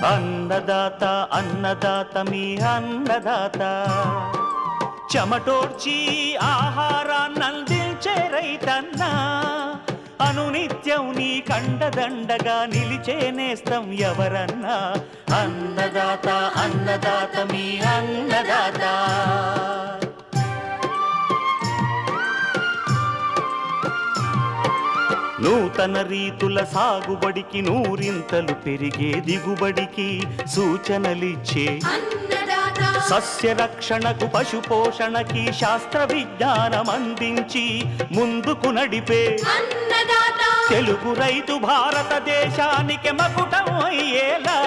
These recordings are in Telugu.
అన్నదాత అన్నదాత మీ అన్నదాత చెమటోడ్చి ఆహారాన్నందించే రైతన్న అనునిత్యం నీ కండదండగా నిలిచే నేస్తం ఎవరన్నా అన్నదాత అన్నదాత మీ అన్నదాత. నూతన రీతుల సాగుబడికి నూరింతలు పెరిగే దిగుబడికి సూచనలిచ్చే సస్య రక్షణకు పశు పోషణకి శాస్త్ర విజ్ఞానం అందించి ముందుకు నడిపే తెలుగు రైతు భారతదేశానికి మకుటం అయ్యేలా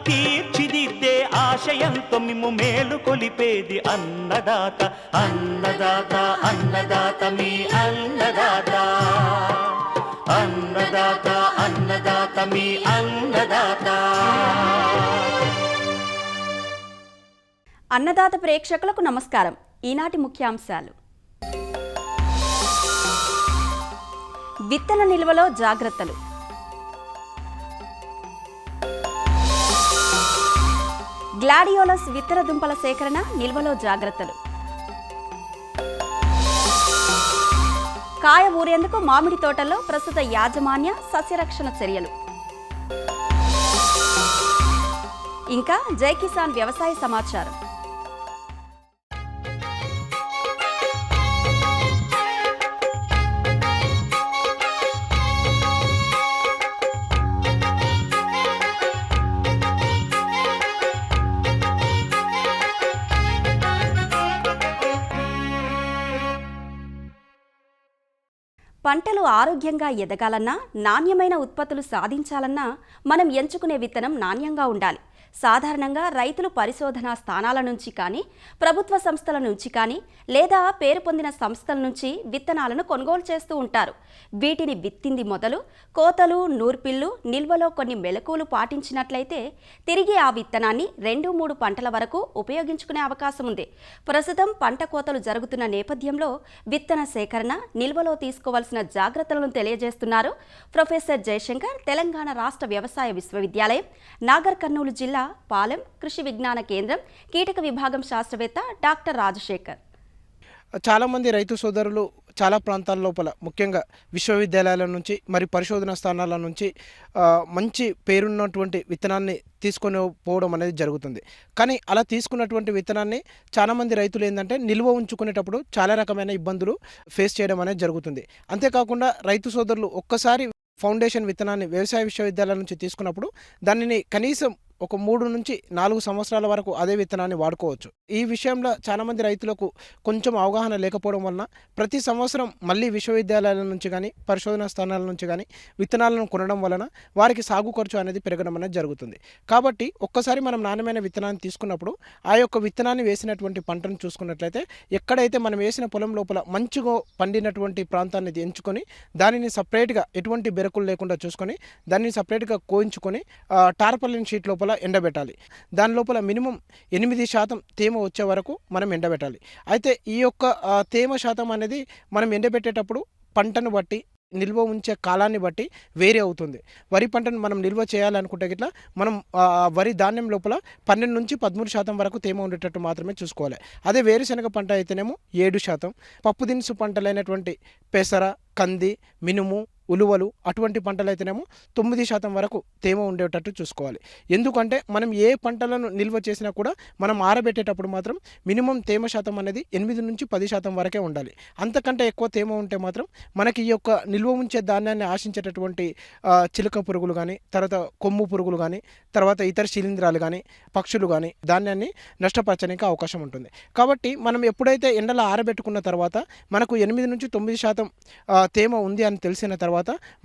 తీర్చిదిద్దే ఆశయంతో మిమ్ము మేలు కొలిపేది అన్నదాత అన్నదాత అన్నదాత మీ అన్నదాత అన్నదాత అన్నదాత మీ అన్నదాత. అన్నదాత ప్రేక్షకులకు నమస్కారం. ఈనాటి ముఖ్యాంశాలు: విత్తన నిల్వలో జాగ్రత్తలు, గ్లాడియోలస్ విత్తన దుంపల సేకరణ నిల్వలో జాగ్రత్తలు, కాయ ఊరేందుకు మామిడి తోటల్లో ప్రస్తుత యాజమాన్య సస్యరక్షణ చర్యలు, ఇంకా జై కిసాన్ వ్యవసాయ సమాచారం. పంటలు ఆరోగ్యంగా ఎదగాలన్నా, నాణ్యమైన ఉత్పత్తులు సాధించాలన్నా మనం ఎంచుకునే విత్తనం నాణ్యంగా ఉండాలి. సాధారణంగా రైతులు పరిశోధనా స్థానాల నుంచి కానీ, ప్రభుత్వ సంస్థల నుంచి కానీ, లేదా పేరు పొందిన సంస్థల నుంచి విత్తనాలను కొనుగోలు చేస్తూ ఉంటారు. వీటిని విత్తింది మొదలు కోతలు, నూర్పిళ్లు, నిల్వలో కొన్ని మెలకువలు పాటించినట్లయితే తిరిగి ఆ విత్తనాన్ని 2-3 పంటల వరకు ఉపయోగించుకునే అవకాశం ఉంది. ప్రస్తుతం పంట కోతలు జరుగుతున్న నేపథ్యంలో విత్తన సేకరణ, నిల్వలో తీసుకోవాల్సిన జాగ్రత్తలను తెలియజేస్తున్నారు ప్రొఫెసర్ జయశంకర్, తెలంగాణ రాష్ట్ర వ్యవసాయ విశ్వవిద్యాలయం, నాగర్ కర్నూలు జిల్లా పాలెం కృషి విజ్ఞాన కేంద్రం కీటక విభాగం శాస్త్రవేత్త డాక్టర్ రాజశేఖర్. చాలామంది రైతు సోదరులు చాలా ప్రాంతాల లోపల, ముఖ్యంగా విశ్వవిద్యాలయాల నుంచి మరి పరిశోధనా స్థానాల నుంచి మంచి పేరున్నటువంటి విత్తనాన్ని తీసుకొని పోవడం అనేది జరుగుతుంది. కానీ అలా తీసుకున్నటువంటి విత్తనాన్ని చాలామంది రైతులు ఏంటంటే నిల్వ ఉంచుకునేటప్పుడు చాలా రకమైన ఇబ్బందులు ఫేస్ చేయడం అనేది జరుగుతుంది. అంతేకాకుండా రైతు సోదరులు ఒక్కసారి ఫౌండేషన్ విత్తనాన్ని వ్యవసాయ విశ్వవిద్యాలయం నుంచి తీసుకున్నప్పుడు దానిని కనీసం ఒక 3 నుంచి 4 సంవత్సరాల వరకు అదే విత్తనాన్ని వాడుకోవచ్చు. ఈ విషయంలో చాలామంది రైతులకు కొంచెం అవగాహన లేకపోవడం వలన ప్రతి సంవత్సరం మళ్ళీ విశ్వవిద్యాలయాల నుంచి కానీ, పరిశోధనా స్థానాల నుంచి కానీ విత్తనాలను కొనడం వలన వారికి సాగు ఖర్చు అనేది పెరగడం అనేది జరుగుతుంది. కాబట్టి ఒక్కసారి మనం నాణ్యమైన విత్తనాన్ని తీసుకున్నప్పుడు ఆ యొక్క విత్తనాన్ని వేసినటువంటి పంటను చూసుకున్నట్లయితే ఎక్కడైతే మనం వేసిన పొలం లోపల మంచిగా పండినటువంటి ప్రాంతాన్ని ఎంచుకొని దానిని సపరేట్గా ఎటువంటి బెరకులు లేకుండా చూసుకొని దానిని సపరేట్గా కోయించుకొని టార్పాలిన్ షీట్ లోపల ఎండబెట్టాలి. దాని లోపల మినిమం 8% తేమ వచ్చే వరకు మనం ఎండబెట్టాలి. అయితే ఈ యొక్క తేమ శాతం అనేది మనం ఎండబెట్టేటప్పుడు పంటను బట్టి, నిల్వ ఉంచే కాలాన్ని బట్టి వేరే అవుతుంది. వరి పంటను మనం నిల్వ చేయాలనుకుంటే గిట్లా మనం వరి ధాన్యం లోపల 12 నుంచి 13% వరకు తేమ ఉండేటట్టు మాత్రమే చూసుకోవాలి. అదే వేరుశనగ పంట అయితేనేమో 7%, పప్పు దినుసు పంటలైనటువంటి పెసర, కంది, మినుము, ఉలువలు అటువంటి పంటలు అయితేనేమో 9% వరకు తేమ ఉండేటట్టు చూసుకోవాలి. ఎందుకంటే మనం ఏ పంటలను నిల్వ చేసినా కూడా మనం ఆరబెట్టేటప్పుడు మాత్రం మినిమం తేమ శాతం అనేది 8 నుంచి 10% వరకే ఉండాలి. అంతకంటే ఎక్కువ తేమ ఉంటే మాత్రం మనకి ఈ యొక్క నిల్వ ఉంచే ధాన్యాన్ని ఆశించేటటువంటి చిలుక పురుగులు కానీ, తర్వాత కొమ్ము పురుగులు కానీ, తర్వాత ఇతర శిలీంధ్రాలు కానీ, పక్షులు కానీ ధాన్యాన్ని నష్టపరచడానికి అవకాశం ఉంటుంది. కాబట్టి మనం ఎప్పుడైతే ఎండలో ఆరబెట్టుకున్న తర్వాత మనకు 8 నుంచి 9% తేమ ఉంది అని తెలిసిన తర్వాత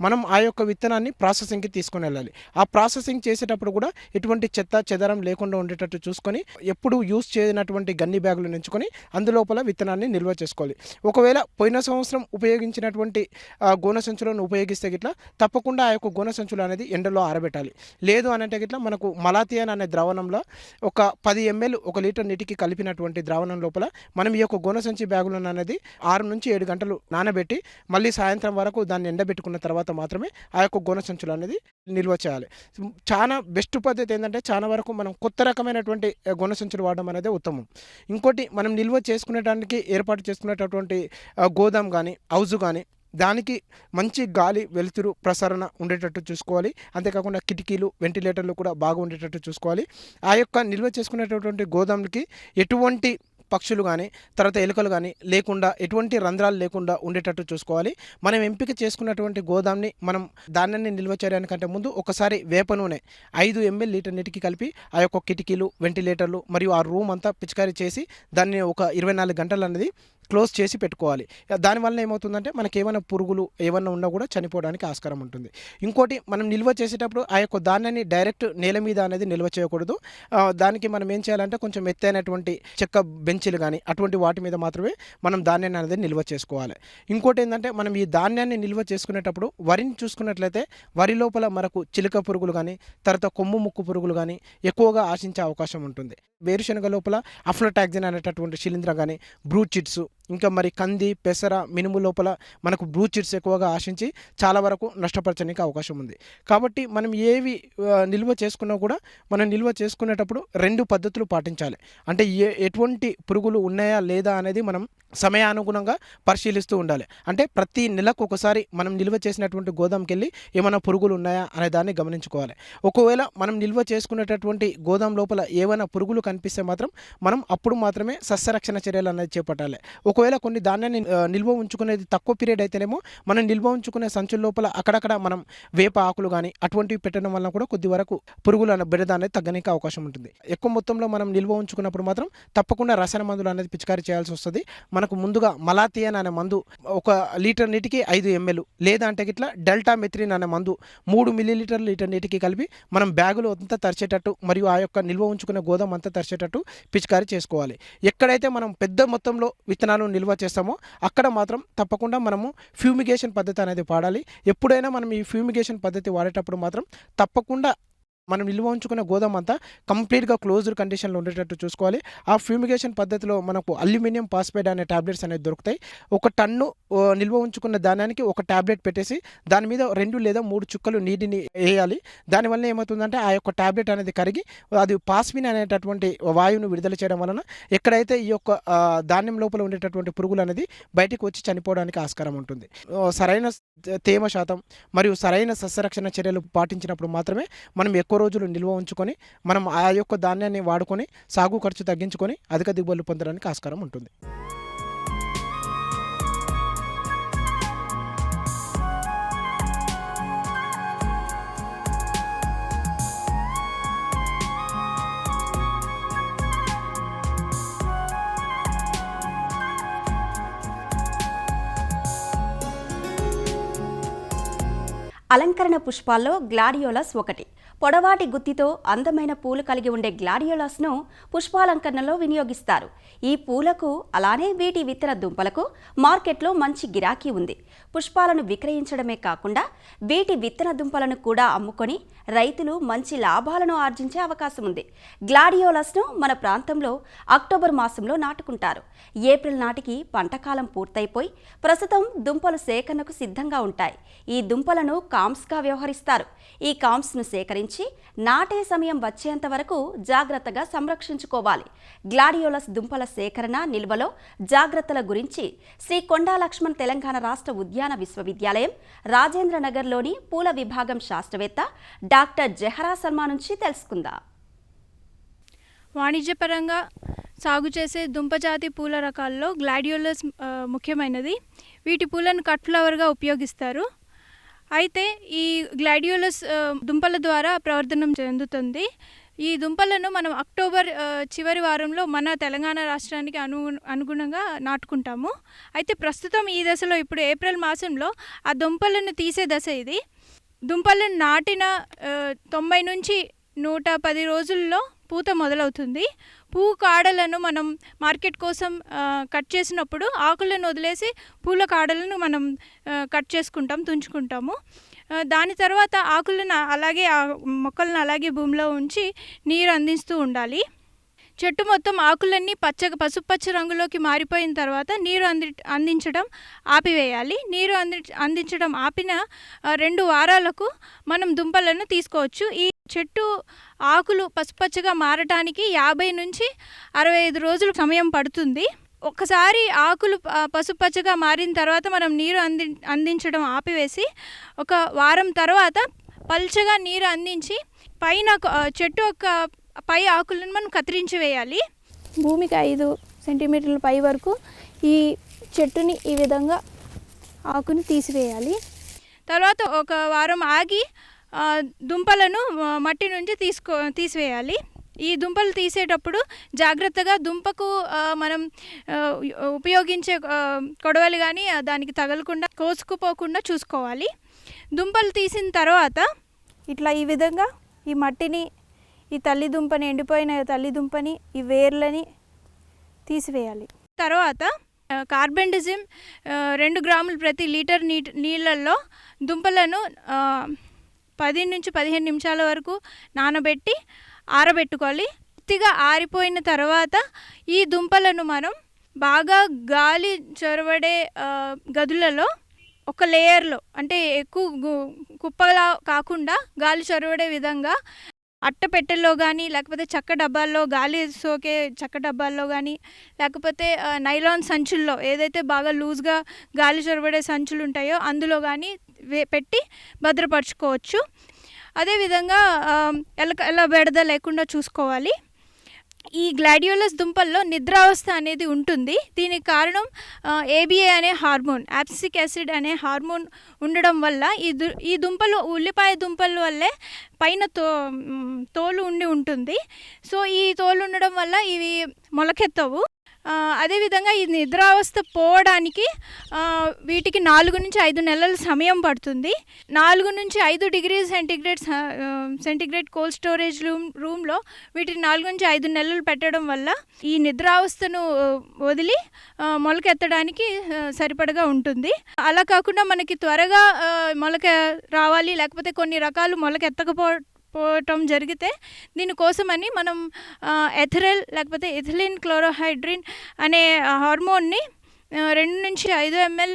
మనం ఆ యొక్క విత్తనాన్ని ప్రాసెసింగ్కి తీసుకొని వెళ్ళాలి. ఆ ప్రాసెసింగ్ చేసేటప్పుడు కూడా ఎటువంటి చెత్త చెదరం లేకుండా ఉండేటట్టు చూసుకొని ఎప్పుడు యూజ్ చేయనటువంటి గన్ని బ్యాగులు ఎంచుకొని అందులోపల విత్తనాన్ని నిల్వ చేసుకోవాలి. ఒకవేళ పోయిన సంవత్సరం ఉపయోగించినటువంటి గోనె సంచులను ఉపయోగిస్తే గిట్లా తప్పకుండా ఆ యొక్క గోనె సంచులు అనేది ఎండలో ఆరబెట్టాలి. లేదు అనంటే గిట్లా మనకు మలాథియాన్ అనే ద్రావణంలో ఒక 10 ml 1 లీటర్ నీటికి కలిపినటువంటి ద్రావణం లోపల మనం ఈ యొక్క గోనె సంచి బ్యాగులను అనేది 6 నుంచి 7 గంటలు నానబెట్టి మళ్ళీ సాయంత్రం వరకు దాన్ని ఎండబెట్టుకుని పెట్టుకున్న తర్వాత మాత్రమే ఆ యొక్క గోనె సంచులు అనేది నిల్వ చేయాలి. చాలా బెస్ట్ పద్ధతి ఏంటంటే చాలా వరకు మనం కొత్త రకమైనటువంటి గోనె సంచులు వాడడం అనేది ఉత్తమం. ఇంకోటి మనం నిల్వ చేసుకునేటానికి ఏర్పాటు చేసుకునేటటువంటి గోదాం కానీ హౌజు కానీ దానికి మంచి గాలి వెలుతురు ప్రసరణ ఉండేటట్టు చూసుకోవాలి. అంతేకాకుండా కిటికీలు వెంటిలేటర్లు కూడా బాగా ఉండేటట్టు చూసుకోవాలి. ఆ యొక్క నిల్వ చేసుకునేటటువంటి గోదాంకి ఎటువంటి పక్షులు కానీ తర్వాత ఎలుకలు కానీ లేకుండా ఎటువంటి రంధ్రాలు లేకుండా ఉండేటట్టు చూసుకోవాలి. మనం ఎంపిక చేసుకున్నటువంటి గోదాంని మనం ధాన్యాన్ని నిల్వ చేయడానికంటే ముందు ఒకసారి వేప నూనె 5 ml లీటర్ నీటికి కలిపి ఆ యొక్క కిటికీలు వెంటిలేటర్లు మరియు ఆ రూమ్ అంతా పిచికారీ చేసి దాన్ని ఒక 24 గంటలు అనేది క్లోజ్ చేసి పెట్టుకోవాలి. దానివల్ల ఏమవుతుందంటే మనకి ఏమైనా పురుగులు ఏమన్నా ఉన్నా కూడా చనిపోవడానికి ఆస్కారం ఉంటుంది. ఇంకోటి మనం నిల్వ చేసేటప్పుడు ఆ యొక్క ధాన్యాన్ని డైరెక్ట్ నేల మీద అనేది నిల్వ చేయకూడదు. దానికి మనం ఏం చేయాలంటే కొంచెం ఎత్తైనటువంటి చెక్క బెంచీలు కానీ అటువంటి వాటి మీద మాత్రమే మనం ధాన్యాన్ని అనేది నిల్వ చేసుకోవాలి. ఇంకోటి ఏంటంటే మనం ఈ ధాన్యాన్ని నిల్వ చేసుకునేటప్పుడు వరిని చూసుకున్నట్లయితే వరి లోపల మనకు చిలుక పురుగులు కానీ తర్వాత కొమ్ము ముక్కు పురుగులు కానీ ఎక్కువగా ఆశించే అవకాశం ఉంటుంది. వేరుశనగ లోపల అఫ్లోటాక్సిన్ అనేటటువంటి శిలీంధ్రం కానీ బ్రూచిట్స్ ఇంకా మరి కంది పెసర మినుము లోపల మనకు బ్రూచిట్స్ ఎక్కువగా ఆశించి చాలా వరకు నష్టపరచడానికి అవకాశం ఉంది. కాబట్టి మనం ఏవి నిల్వ చేసుకున్నా కూడా మనం నిల్వ చేసుకునేటప్పుడు 2 పద్ధతులు పాటించాలి. అంటే ఎటువంటి పురుగులు ఉన్నాయా లేదా అనేది మనం సమయానుగుణంగా పరిశీలిస్తూ ఉండాలి. అంటే ప్రతి నెలకు ఒకసారి మనం నిల్వ చేసినటువంటి గోదాంకి వెళ్ళి ఏమైనా పురుగులు ఉన్నాయా అనే దాన్ని గమనించుకోవాలి. ఒకవేళ మనం నిల్వ చేసుకునేటటువంటి గోదాం లోపల ఏమైనా పురుగులు కనిపిస్తే మాత్రం మనం అప్పుడు మాత్రమే సస్యరక్షణ చర్యలు అనేది చేపట్టాలి. ఒకవేళ కొన్ని ధాన్యాన్ని నిల్వ ఉంచుకునేది తక్కువ పీరియడ్ అయితేనేమో మనం నిల్వ ఉంచుకునే సంచుల లోపల అక్కడక్కడ మనం వేప ఆకులు కానీ అటువంటివి పెట్టడం వల్ల కూడా కొద్ది వరకు పురుగుల బెడద అనేది తగ్గడానికి అవకాశం ఉంటుంది. ఎక్కువ మొత్తంలో మనం నిల్వ ఉంచుకున్నప్పుడు మాత్రం తప్పకుండా రసాయన మందులు అనేది పిచికారీ చేయాల్సి వస్తుంది. మనకు ముందుగా మలాథియన్ అనే మందు 1 లీటర్ నీటికి 5 ml లేదా అంటే ఇట్లా డెల్టా మెథ్రిన్ అనే మందు 3 మిల్లీలీటర్ లీటర్ నీటికి కలిపి మనం బ్యాగులో అంతా తరిచేటట్టు మరియు ఆ యొక్క నిల్వ ఉంచుకునే గోదాం అంతా తరిచేటట్టు పిచికారీ చేసుకోవాలి. ఎక్కడైతే మనం పెద్ద మొత్తంలో విత్తనాలు నిల్వ చేస్తామో అక్కడ మాత్రం తప్పకుండా మనము ఫ్యూమిగేషన్ పద్ధతి అనేది వాడాలి. ఎప్పుడైనా మనం ఈ ఫ్యూమిగేషన్ పద్ధతి వాడేటప్పుడు మాత్రం తప్పకుండా మనం నిల్వ ఉంచుకున్న గోదాం అంతా కంప్లీట్గా క్లోజ్డ్ కండిషన్లో ఉండేటట్టు చూసుకోవాలి. ఆ ఫ్యూమిగేషన్ పద్ధతిలో మనకు అల్యూమినియం ఫాస్ఫేట్ అనే టాబ్లెట్స్ అనేది దొరుకుతాయి. 1 టన్ను నిల్వ ఉంచుకున్న ధాన్యానికి 1 టాబ్లెట్ పెట్టేసి దాని మీద 2 లేదా 3 చుక్కలు నీటిని వేయాలి. దానివల్ల ఏమవుతుందంటే ఆ యొక్క టాబ్లెట్ అనేది కరిగి అది పాస్మిన్ అనేటటువంటి వాయువును విడుదల చేయడం వలన ఎక్కడైతే ఈ యొక్క ధాన్యం లోపల ఉండేటటువంటి పురుగులు అనేది బయటికి వచ్చి చనిపోవడానికి ఆస్కారం ఉంటుంది. సరైన తేమ శాతం మరియు సరైన సస్యరక్షణ చర్యలు పాటించినప్పుడు మాత్రమే మనం ఎక్కువ రోజులు నిల్వ ఉంచుకొని మనం ఆ యొక్క ధాన్యాన్ని వాడుకొని సాగు ఖర్చు తగ్గించుకొని అధిక దిగుబడులు పొందడానికి ఆస్కారం ఉంటుంది. అలంకరణ పుష్పాల్లో గ్లాడియోలస్ ఒకటి. పొడవాటి గుత్తితో అందమైన పూలు కలిగి ఉండే గ్లాడియోలస్ను పుష్పాలంకరణలో వినియోగిస్తారు. ఈ పూలకు అలానే వీటి విత్తన దుంపలకు మార్కెట్లో మంచి గిరాకీ ఉంది. పుష్పాలను విక్రయించడమే కాకుండా వీటి విత్తన దుంపలను కూడా అమ్ముకొని రైతులు మంచి లాభాలను ఆర్జించే అవకాశం ఉంది. గ్లాడియోలస్ను మన ప్రాంతంలో అక్టోబర్ మాసంలో నాటుకుంటారు. ఏప్రిల్ నాటికి పంటకాలం పూర్తయిపోయి ప్రస్తుతం దుంపలు సేకరణకు సిద్ధంగా ఉంటాయి. ఈ దుంపలను కామ్స్గా వ్యవహరిస్తారు. ఈ కామ్స్ను సేకరించి నాటే సమయం వచ్చేంత వరకు జాగ్రత్తగా సంరక్షించుకోవాలి. గ్లాడియోలస్ దుంపల సేకరణ నిల్వలో జాగ్రత్తల గురించి శ్రీ కొండా లక్ష్మణ్ తెలంగాణ రాష్ట్ర ఉద్యాన విశ్వవిద్యాలయం రాజేంద్రనగర్లోని పూల విభాగం శాస్త్రవేత్త డాక్టర్ జహరా శర్మ నుంచి తెలుసుకుందాం. వాణిజ్యపరంగా సాగు చేసే దుంపజాతి పూల రకాల్లో గ్లాడియోలస్ ముఖ్యమైనది. వీటి పూలను కట్ ఫ్లవర్గా ఉపయోగిస్తారు. అయితే ఈ గ్లాడియోలస్ దుంపల ద్వారా ప్రవర్ధనం చెందుతుంది. ఈ దుంపలను మనం అక్టోబర్ చివరి వారంలో మన తెలంగాణ రాష్ట్రానికి అనుగుణంగా నాటుకుంటాము. అయితే ప్రస్తుతం ఈ దశలో ఇప్పుడు ఏప్రిల్ మాసంలో ఆ దుంపలను తీసే దశ ఇది. దుంపలను నాటిన 90 నుంచి 110 రోజుల్లో పూత మొదలవుతుంది. పువ్వు కాడలను మనం మార్కెట్ కోసం కట్ చేసినప్పుడు ఆకులను వదిలేసి పూల కాడలను మనం కట్ చేసుకుంటాం, తుంచుకుంటాము. దాని తర్వాత ఆకులను అలాగే మొక్కలను అలాగే భూమిలో ఉంచి నీరు అందిస్తూ ఉండాలి. చెట్టు మొత్తం ఆకులన్నీ పసుపచ్చ రంగులోకి మారిపోయిన తర్వాత నీరు అందించడం ఆపివేయాలి. నీరు అందించడం ఆపిన 2 వారాలకు మనం దుంపలను తీసుకోవచ్చు. ఈ చెట్టు ఆకులు పసుపచ్చగా మారటానికి 50 నుంచి 65 రోజులు సమయం పడుతుంది. ఒకసారి ఆకులు పసుపచ్చగా మారిన తర్వాత మనం నీరు అందించడం ఆపివేసి 1 వారం తర్వాత పల్చగా నీరు అందించి పైన చెట్టు యొక్క పై ఆకులను మనం కత్తిరించి వేయాలి. భూమికి 5 సెంటీమీటర్ల పై వరకు ఈ చెట్టుని ఈ విధంగా ఆకుని తీసివేయాలి. తర్వాత 1 వారం ఆగి దుంపలను మట్టి నుంచి తీసివేయాలి. ఈ దుంపలు తీసేటప్పుడు జాగ్రత్తగా దుంపకు మనం ఉపయోగించే కొడవలి కానీ దానికి తగలకుండా కోసుకుపోకుండా చూసుకోవాలి. దుంపలు తీసిన తర్వాత ఇట్లా ఈ విధంగా ఈ మట్టిని, ఈ తల్లిదుంపని, ఎండిపోయిన తల్లిదుంపని, ఈ వేర్లని తీసివేయాలి. తర్వాత కార్బెండిజిమ్ 2 గ్రాములు ప్రతి లీటర్ నీళ్ళల్లో దుంపలను 10 నుంచి 15 నిమిషాల వరకు నానబెట్టి ఆరబెట్టుకోవాలి. పూర్తిగా ఆరిపోయిన తర్వాత ఈ దుంపలను మనం బాగా గాలి చొరబడే గదులలో ఒక లేయర్లో, అంటే ఎక్కువ కుప్పలా కాకుండా గాలి చొరబడే విధంగా అట్టపెట్టెల్లో కానీ, లేకపోతే చెక్క డబ్బాల్లో, గాలి సోకే చెక్క డబ్బాల్లో కానీ, లేకపోతే నైలాన్ సంచుల్లో, ఏదైతే బాగా లూజ్గా గాలి చొరబడే సంచులు ఉంటాయో అందులో కానీ పెట్టి భద్రపరచుకోవచ్చు. అదేవిధంగా ఎల్ల బెడద లేకుండా చూసుకోవాలి. ఈ గ్లాడియోలస్ దుంపల్లో నిద్రావస్థ అనేది ఉంటుంది. దీనికి కారణం ABA అనే హార్మోన్, అబ్సిసిక్ యాసిడ్ అనే హార్మోన్ ఉండడం వల్ల ఈ దుంపలు ఉల్లిపాయ దుంపల వల్లే పైన తోలు ఉంటుంది. సో ఈ తోలు ఉండడం వల్ల ఇవి మొలకెత్తవు. అదేవిధంగా ఈ నిద్రావస్థ పోవడానికి వీటికి 4 నుంచి 5 నెలల సమయం పడుతుంది. 4 నుంచి 5 డిగ్రీ సెంటిగ్రేడ్ కోల్డ్ స్టోరేజ్ రూమ్లో వీటిని 4 నుంచి 5 నెలలు పెట్టడం వల్ల ఈ నిద్రావస్థను వదిలి మొలకెత్తడానికి సరిపడగా ఉంటుంది. అలా కాకుండా మనకి త్వరగా మొలక రావాలి, లేకపోతే కొన్ని రకాలు మొలకెత్తకపోవటం జరిగితే దీనికోసమని మనం ఎథరైల్ లేకపోతే ఎథిలిన్ క్లోరోహైడ్రిన్ అనే హార్మోన్ని 2 నుంచి 5 ml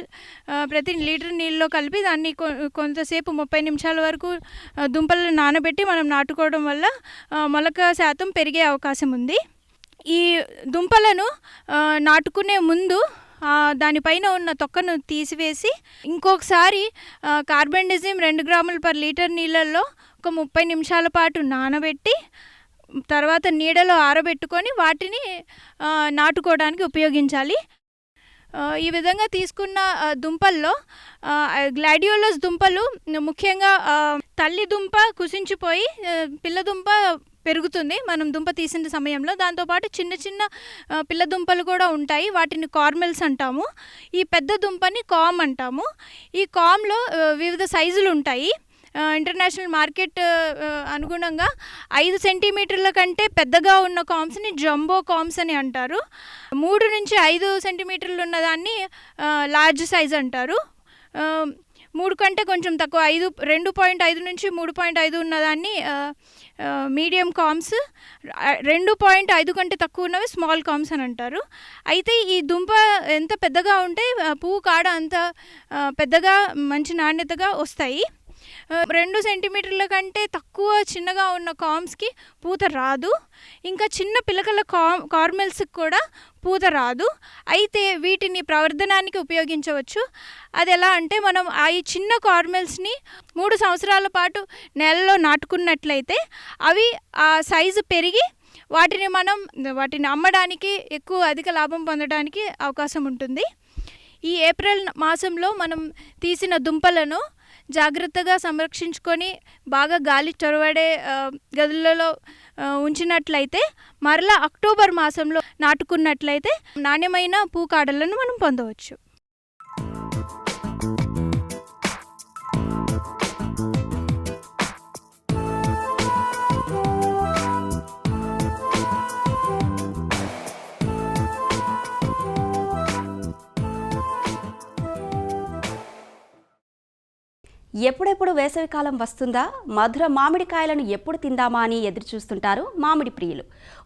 ప్రతి లీటర్ నీళ్ళలో కలిపి దాన్ని కొంతసేపు 30 నిమిషాల వరకు దుంపలను నానబెట్టి మనం నాటుకోవడం వల్ల మొలక శాతం పెరిగే అవకాశం ఉంది. ఈ దుంపలను నాటుకునే ముందు దానిపైన ఉన్న తొక్కను తీసివేసి ఇంకొకసారి కార్బెండిజిమ్ 2 గ్రాములు పర్ లీటర్ నీళ్ళల్లో 30 నిమిషాల పాటు నానబెట్టి తర్వాత నీడలో ఆరబెట్టుకొని వాటిని నాటుకోవడానికి ఉపయోగించాలి. ఈ విధంగా తీసుకున్న దుంపల్లో గ్లాడియోలస్ దుంపలు ముఖ్యంగా తల్లి దుంప కుసించిపోయి పిల్ల దుంప పెరుగుతుంది మనం దుంప తీసిన సమయంలో. దాంతోపాటు చిన్న చిన్న పిల్ల దుంపలు కూడా ఉంటాయి, వాటిని కార్మెల్స్ అంటాము. ఈ పెద్ద దుంపని కామ్ అంటాము. ఈ కామ్లో వివిధ సైజులు ఉంటాయి. ఇంటర్నేషనల్ మార్కెట్ అనుగుణంగా 5 సెంటీమీటర్ల కంటే పెద్దగా ఉన్న కామ్స్ని జంబో కామ్స్ అని అంటారు. 3 నుంచి 5 సెంటీమీటర్లు ఉన్నదాన్ని లార్జ్ సైజ్ అంటారు. 3 కంటే కొంచెం తక్కువ 2.5 నుంచి 3.5 ఉన్నదాన్ని మీడియం కామ్స్, 2.5 కంటే తక్కువ ఉన్నవి స్మాల్ కామ్స్ అని అంటారు. అయితే ఈ దుంప ఎంత పెద్దగా ఉంటే పువ్వు కాడ అంత పెద్దగా మంచి నాణ్యతగా వస్తాయి. 2 సెంటీమీటర్ల కంటే తక్కువ చిన్నగా ఉన్న కామ్స్కి పూత రాదు. ఇంకా చిన్న పిలకల కార్మెల్స్కి కూడా పూత రాదు. అయితే వీటిని ప్రవర్ధనానికి ఉపయోగించవచ్చు. అది ఎలా అంటే మనం ఈ చిన్న కార్మెల్స్ని 3 సంవత్సరాల పాటు నేలలో నాటుకున్నట్లయితే అవి ఆ సైజు పెరిగి వాటిని అమ్మడానికి అధిక లాభం పొందడానికి అవకాశం ఉంటుంది. ఈ ఏప్రిల్ మాసంలో మనం తీసిన దుంపలను జాగ్రత్తగా సంరక్షించుకొని బాగా గాలి చొరబడే గదులలో ఉంచినట్లయితే మరలా అక్టోబర్ మాసంలో నాటుకున్నట్లయితే నాణ్యమైన పూకాడలను మనం పొందవచ్చు. ఎప్పుడెప్పుడు వేసవికాలం వస్తుందా, మధుర మామిడికాయలను ఎప్పుడు తిందామా అని ఎదురుచూస్తుంటారు మామిడి ప్రియులు.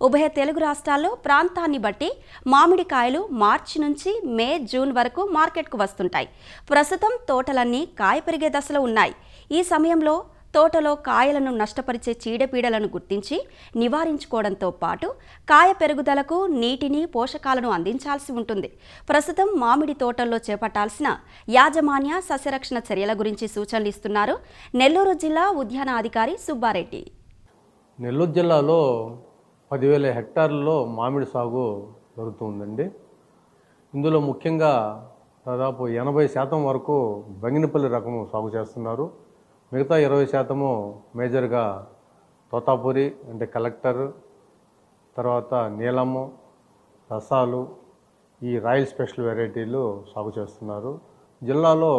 ఉభయ తెలుగు రాష్ట్రాల్లో ప్రాంతాన్ని బట్టి మామిడికాయలు మార్చి నుంచి మే, జూన్ వరకు మార్కెట్కు వస్తుంటాయి. ప్రస్తుతం తోటలన్నీ కాయ పెరిగే దశలో ఉన్నాయి. ఈ సమయంలో తోటలో కాయలను నష్టపరిచే చీడపీడలను గుర్తించి నివారించుకోవడంతో పాటు కాయ పెరుగుదలకు నీటిని, పోషకాలను అందించాల్సి ఉంటుంది. ప్రస్తుతం మామిడి తోటల్లో చేపట్టాల్సిన యాజమాన్య, సస్యరక్షణ చర్యల గురించి సూచనలు ఇస్తున్నారు నెల్లూరు జిల్లా ఉద్యాన అధికారి సుబ్బారెడ్డి. నెల్లూరు జిల్లాలో 10,000 హెక్టార్లలో మామిడి సాగు జరుగుతుందండి. ఇందులో ముఖ్యంగా దాదాపు 80% వరకు బంగినపల్లి రకము సాగు చేస్తున్నారు. మిగతా 20% మేజర్గా తోతాపురి అంటే కలెక్టర్, తర్వాత నీలము, రసాలు, ఈ రాయల్ స్పెషల్ వెరైటీలు సాగు చేస్తున్నారు. జిల్లాలో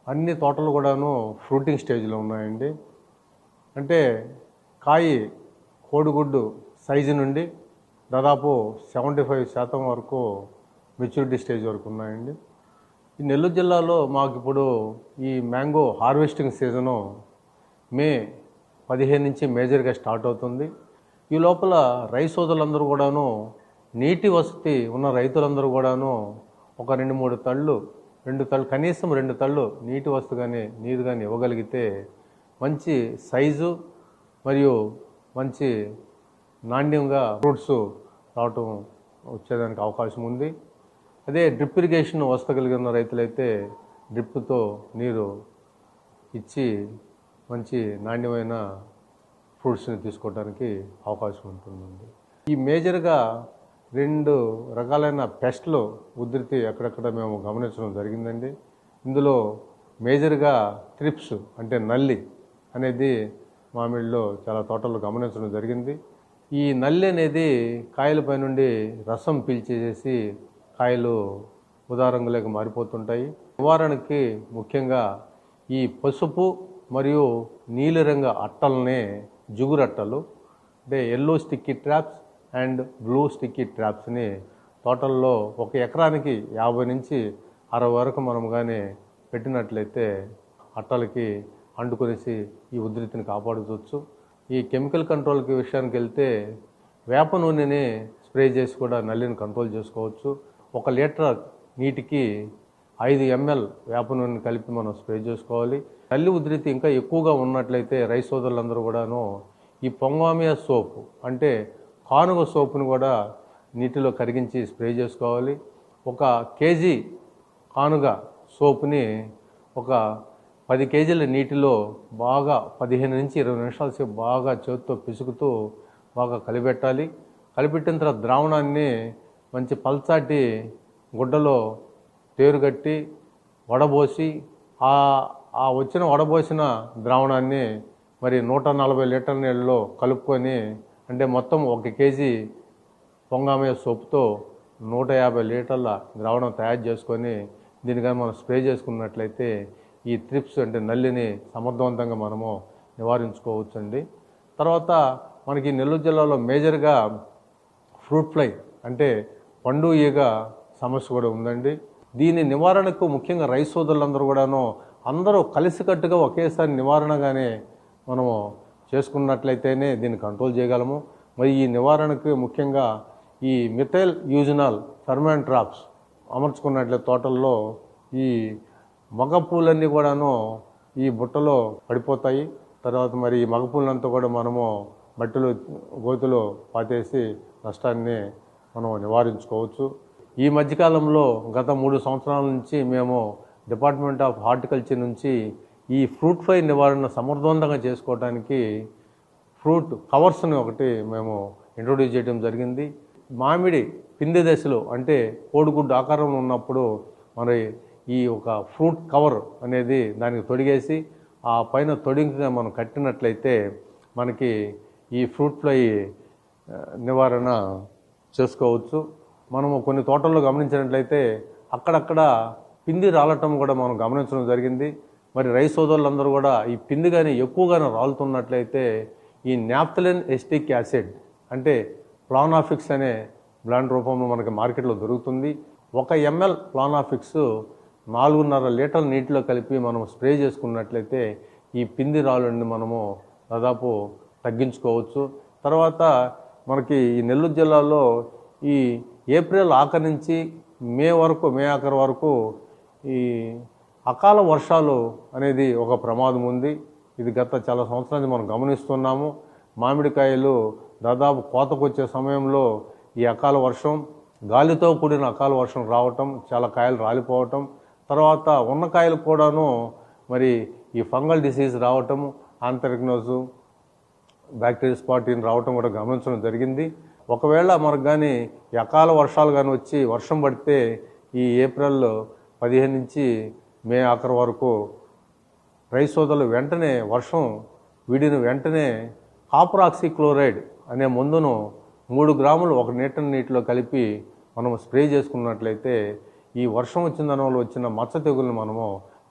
అన్ని తోటలు కూడాను ఫ్రూటింగ్ స్టేజ్లో ఉన్నాయండి. అంటే కాయి కోడిగుడ్డు సైజు నుండి దాదాపు 75% వరకు మెచ్యూరిటీ స్టేజ్ వరకు ఉన్నాయండి. ఈ నెల్లూరు జిల్లాలో మాకు ఇప్పుడు ఈ మ్యాంగో హార్వెస్టింగ్ సీజను మే 15 నుంచి మేజర్గా స్టార్ట్ అవుతుంది. ఈ లోపల రైతు సోదరులందరూ కూడాను, నీటి వసతి ఉన్న రైతులందరూ కూడాను ఒక 2-3 తళ్ళు, కనీసం 2 తళ్ళు నీటి వసతి కానీ నీరు కానీ ఇవ్వగలిగితే మంచి సైజు మరియు మంచి నాణ్యంగా ఫ్రూట్స్ రావటం వచ్చేదానికి అవకాశం ఉంది. అదే డ్రిప్ ఇరిగేషన్ వసతి కలిగిన రైతులైతే డ్రిప్తో నీరు ఇచ్చి మంచి నాణ్యమైన ఫ్రూట్స్ని తీసుకోవడానికి అవకాశం ఉంటుందండి. ఈ మేజర్గా 2 రకాలైన పెస్ట్లు ఉధృతి అక్కడక్కడ మేము గమనించడం జరిగిందండి. ఇందులో మేజర్గా త్రిప్స్ అంటే నల్లి అనేది మామిడిలో చాలా తోటల్లో గమనించడం జరిగింది. ఈ నల్లి అనేది కాయలపై నుండి రసం పీల్చేసి కాయలు ఉదారంగులకు మారిపోతుంటాయి. నివారణకి ముఖ్యంగా ఈ పసుపు మరియు నీలిరంగ అట్టలనే జిగురట్టలు అంటే yellow sticky traps and blue sticky ట్రాప్స్ని తోటల్లో ఒక ఎకరానికి 50 నుంచి 60 వరకు మనం కానీ పెట్టినట్లయితే అట్టలకి అంటుకొనేసి ఈ ఉధృతిని కాపాడుకోవచ్చు. ఈ కెమికల్ కంట్రోల్కి విషయానికి వెళ్తే వేప నూనెని స్ప్రే చేసి కూడా నల్లిని కంట్రోల్ చేసుకోవచ్చు. 1 లీటర్ నీటికి 5 ml వేప నూనెని కలిపి మనం స్ప్రే చేసుకోవాలి. నల్లి ఉధృతి ఇంకా ఎక్కువగా ఉన్నట్లయితే రైతు సోదరులందరూ కూడాను ఈ పొంగామియా సోపు అంటే కానుగ సోపును కూడా నీటిలో కరిగించి స్ప్రే చేసుకోవాలి. 1 కేజీ కానుగ సోపుని ఒక 10 కేజీల నీటిలో బాగా 15 నుంచి 20 నిమిషాల సేపు బాగా చేతితో పిసుకుతూ బాగా కలిపెట్టాలి. కలిపెట్టిన తర్వాత ద్రావణాన్ని మంచి పల్చాటి గుడ్డలో తేరుగట్టి వడబోసి ఆ వచ్చిన వడబోసిన ద్రావణాన్ని మరి 140 లీటర్ల నీళ్ళలో కలుపుకొని అంటే మొత్తం 1 కేజీ పొంగామే సోపుతో 150 లీటర్ల ద్రావణం తయారు చేసుకొని దీనిగా మనం స్ప్రే చేసుకున్నట్లయితే ఈ త్రిప్స్ అంటే నల్లిని సమర్థవంతంగా మనము నివారించుకోవచ్చండి. తర్వాత మనకి నెల్లూరు జిల్లాలో మేజర్గా ఫ్రూట్ ఫ్లై అంటే పండు ఈగ సమస్య కూడా ఉందండి. దీని నివారణకు ముఖ్యంగా రైతు సోదరులందరూ కూడాను అందరూ కలిసికట్టుగా ఒకేసారి నివారణగానే మనము చేసుకున్నట్లయితేనే దీన్ని కంట్రోల్ చేయగలము. మరి ఈ నివారణకు ముఖ్యంగా ఈ మిథైల్ యూజినాల్ ఫెర్మాన్ ట్రాప్స్ అమర్చుకున్నట్లయితే తోటల్లో ఈ మగ పూలన్నీ కూడాను ఈ బుట్టలో పడిపోతాయి. తర్వాత మరి ఈ మగ పూలంతా కూడా మనము మట్టిలో గోతులో పాతేసి నష్టాన్ని మనం నివారించుకోవచ్చు. ఈ మధ్యకాలంలో గత 3 సంవత్సరాల నుంచి మేము డిపార్ట్మెంట్ ఆఫ్ హార్టికల్చర్ నుంచి ఈ ఫ్రూట్ ఫ్లై నివారణ సమర్థవంతంగా చేసుకోవడానికి ఫ్రూట్ కవర్స్ని ఒకటి మేము ఇంట్రొడ్యూస్ చేయడం జరిగింది. మామిడి పిండి దశలో అంటే కోడిగుడ్డు ఆకారంలో ఉన్నప్పుడు మరి ఈ ఒక ఫ్రూట్ కవర్ అనేది దానికి తొడిగేసి ఆ పైన తొడిగిగా మనం కట్టినట్లయితే మనకి ఈ ఫ్రూట్ ఫ్లై నివారణ చేసుకోవచ్చు. మనము కొన్ని తోటల్లో గమనించినట్లయితే అక్కడక్కడ పిండి రాలటం కూడా మనం గమనించడం జరిగింది. మరి రైతు సోదరులందరూ కూడా ఈ పిండి కానీ ఎక్కువగానే రాలుతున్నట్లయితే ఈ నాప్థలిన్ ఎస్టిక్ యాసిడ్ అంటే ప్లానాఫిక్స్ అనే బ్రాండ్ రూపంలో మనకి మార్కెట్లో దొరుకుతుంది. 1 ml ప్లానాఫిక్స్ 4.5 లీటర్ల నీటిలో కలిపి మనం స్ప్రే చేసుకున్నట్లయితే ఈ పిండి రాళ్ళని మనము దాదాపు తగ్గించుకోవచ్చు. తర్వాత మనకి ఈ నెల్లూరు జిల్లాలో ఈ ఏప్రిల్ ఆఖరి నుంచి మే ఆఖరి వరకు ఈ అకాల వర్షాలు అనేది ఒక ప్రమాదం ఉంది. ఇది గత చాలా సంవత్సరాల నుంచి మనం గమనిస్తున్నాము. మామిడికాయలు దాదాపు కోతకొచ్చే సమయంలో ఈ అకాల వర్షం, గాలితో కూడిన అకాల వర్షం రావటం, చాలా కాయలు రాలిపోవటం, తర్వాత ఉన్న కాయలు కూడాను మరి ఈ ఫంగల్ డిసీజ్ రావటం, ఆంథ్రాక్నోస్, బ్యాక్టీరియా స్పాటిన్ రావటం కూడా గమనించడం జరిగింది. ఒకవేళ మనకు కానీ ఈ అకాల వర్షాలు కానీ వచ్చి వర్షం పడితే ఈ ఏప్రిల్ 15 నుంచి మే ఆఖరి వరకు రైతు సోదరులు వెంటనే వర్షం వీడిన వెంటనే కాపర్ ఆక్సిక్లోరైడ్ అనే మందును 3 గ్రాములు 1 లీటర్ నీటిలో కలిపి మనం స్ప్రే చేసుకున్నట్లయితే ఈ వర్షం వచ్చిన దానివల్ల వచ్చిన మచ్చ తెగులను మనము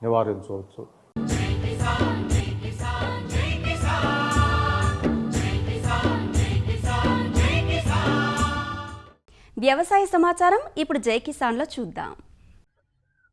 నివారించవచ్చు. వ్యవసాయ సమాచారం ఇప్పుడు జై కిసాన్లో చూద్దాం.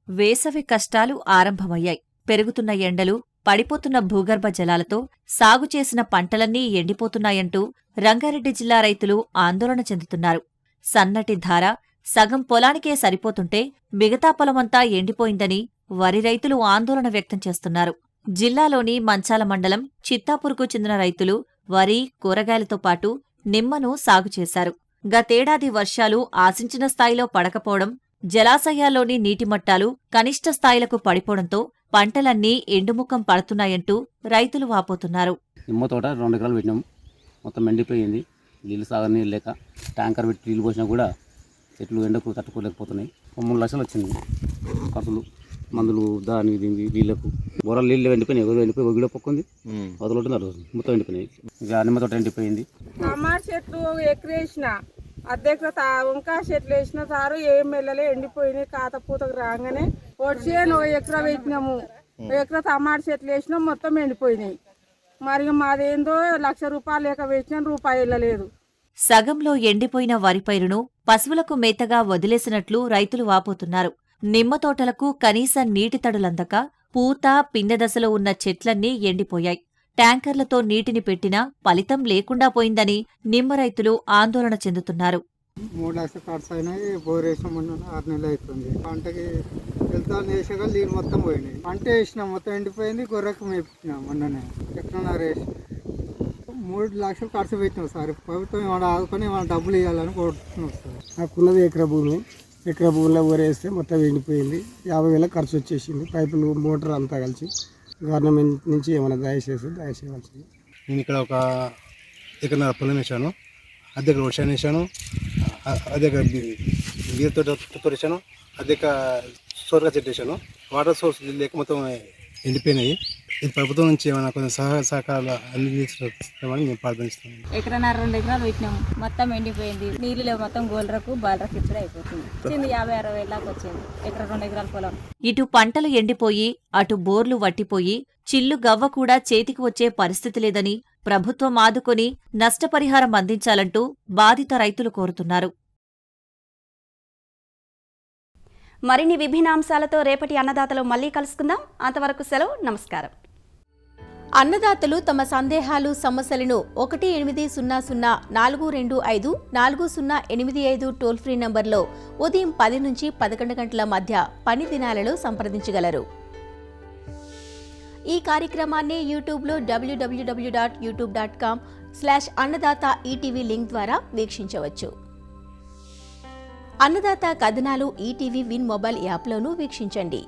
వేసవి కష్టాలు ఆరంభమయ్యాయి. పెరుగుతున్న ఎండలు, పడిపోతున్న భూగర్భ జలాలతో సాగు చేసిన పంటలన్నీ ఎండిపోతున్నాయంటూ రంగారెడ్డి జిల్లా రైతులు ఆందోళన చెందుతున్నారు. సన్నటి ధార సగం పొలానికే సరిపోతుంటే మిగతా పొలమంతా ఎండిపోయిందని వరి రైతులు ఆందోళన వ్యక్తం చేస్తున్నారు. జిల్లాలోని మంచాల మండలం చిత్తాపూర్కు చెందిన రైతులు వరి, కూరగాయలతో పాటు నిమ్మను సాగు చేశారు. గతేడాది వర్షాలు ఆశించిన స్థాయిలో పడకపోవడం, జలాశయాల్లోని నీటిమట్టాలు కనిష్ట స్థాయిలకు పడిపోవడంతో పంటలన్నీ ఎండుముఖం పడుతున్నాయంటూ రైతులు వాపోతున్నారు. నిమ్మ తోట 2 ఎకరాలు పెట్టినాం, మొత్తం ఎండిపోయింది. నీళ్ళు సాగ నీళ్ళు లేక ట్యాంకర్ పెట్టి నీళ్ళు పోసినా కూడా చెట్లు ఎండకు తట్టుకోలేకపోతున్నాయి. 3 లక్షలు వచ్చింది ఖర్చులు, మందులు, దానికి దీనికి నీళ్ళకు. బోరాలు నీళ్ళు ఎండిపోయినాయి, ఎవరు ఎండిపోయి ఒగిడ పొక్కుంది వదలుంటున్నారు, మొత్తం ఎండిపోయినాయి. ఇక నిమ్మ తోట ఎండిపోయింది. టమాటా చెట్లు ఎక్కరేసిన అద్దెక వంకాయ చెట్లు వేసిన సారు ఏం మెల్లలే ఎండిపోయినాయి. కాత పూతకు రాగానే వచ్చేను 1 ఎకరా వేసినాము, 1 ఎకరా టమాటా చెట్లు వేసినాం, మొత్తం ఎండిపోయినాయి. మరి మాదేందో ₹1,00,000 లేక వేసినా రూపాయి వెళ్ళలేదు. సగంలో ఎండిపోయిన వరి పైరును పశువులకు మేతగా వదిలేసినట్లు రైతులు వాపోతున్నారు. నిమ్మ తోటలకు కనీస నీటి తడులందక పూత, పిందె దశలో ఉన్న చెట్లన్నీ ఎండిపోయాయి. ట్యాంకర్లతో నీటిని పెట్టినా ఫలితం లేకుండా పోయిందని నిమ్మ రైతులు ఆందోళన చెందుతున్నారు. 3 లక్షలు ఖర్చు అయినాయి. బోరేసిన మొన్న 6 నెలలు అవుతుంది. పంటకి వెళ్తాను వేసాక నీళ్ళు మొత్తం పోయినాయి. పంట వేసినాం, మొత్తం ఎండిపోయింది. గొర్రెకు మేపినాం మొన్ననే ఎక్కడన్నారు వేసి 3 లక్షలు ఖర్చు పెట్టినాం సార్. ప్రభుత్వం ఏమైనా ఆదుకొని ఏమైనా డబ్బులు ఇవ్వాలని కోరుతున్నాం సార్. నాకున్నది ఎకరా భూమిలో ఊరేస్తే మొత్తం ఎండిపోయింది. 50,000 ఖర్చు వచ్చేసింది. పైపులు, మోటార్ అంతా కలిసి గవర్నమెంట్ నుంచి ఏమైనా దయచేయవలసింది. నేను ఇక్కడ 1 ఎకర పొలం వేసాను, అద్దెక వర్షాన్ని వేసాను, అద్దెక బీరతో వేసాను, అద్దెక సోరగా చెట్టు వేసాను. వాటర్ సోర్స్ లేక మొత్తం ఎండిపోయినాయి. ఇది ప్రభుత్వం నుంచి ఏమైనా కొంచెం సహకారాలు అందించమని మేము ప్రార్థిస్తున్నాం. 1.5 ఎకరాలు 2 ఎకరాలు పెట్టినాము, మొత్తం ఎండిపోయింది. నీళ్ళు లేవు, మొత్తం గోల్రకు బాలరకు ఇచ్చడం అయిపోతుంది. 50-60 దాకా వచ్చింది 1-2 ఎకరాల పొలం. ఇటు పంటలు ఎండిపోయి, అటు బోర్లు వట్టిపోయి, చిల్లు గవ్వ కూడా చేతికి వచ్చే పరిస్థితి లేదని ప్రభుత్వం ఆదుకొని నష్టపరిహారం అందించాలంటూ బాధిత రైతులు కోరుతున్నారు. మరిన్ని విభిన్న అంశాలతో రేపటి అన్నదాతలో మళ్ళీ కలుసుకుందాం. అంతవరకు సెలవు, నమస్కారం. అన్నదాతలు తమ సందేహాలు, సమస్యలను 1-800-425-4085 టోల్ ఫ్రీ నంబర్లో ఉదయం 10 నుంచి 11 గంటల మధ్య పని దినాలలో సంప్రదించగలరు. ఈ కార్యక్రమాన్ని యూట్యూబ్లో www.youtube.com/అన్నదాత ఈటీవీ లింక్ ద్వారా వీక్షించవచ్చు. అన్నదాత కథనాలు ఈటీవీ విన్ మొబైల్ యాప్లోనూ వీక్షించండి.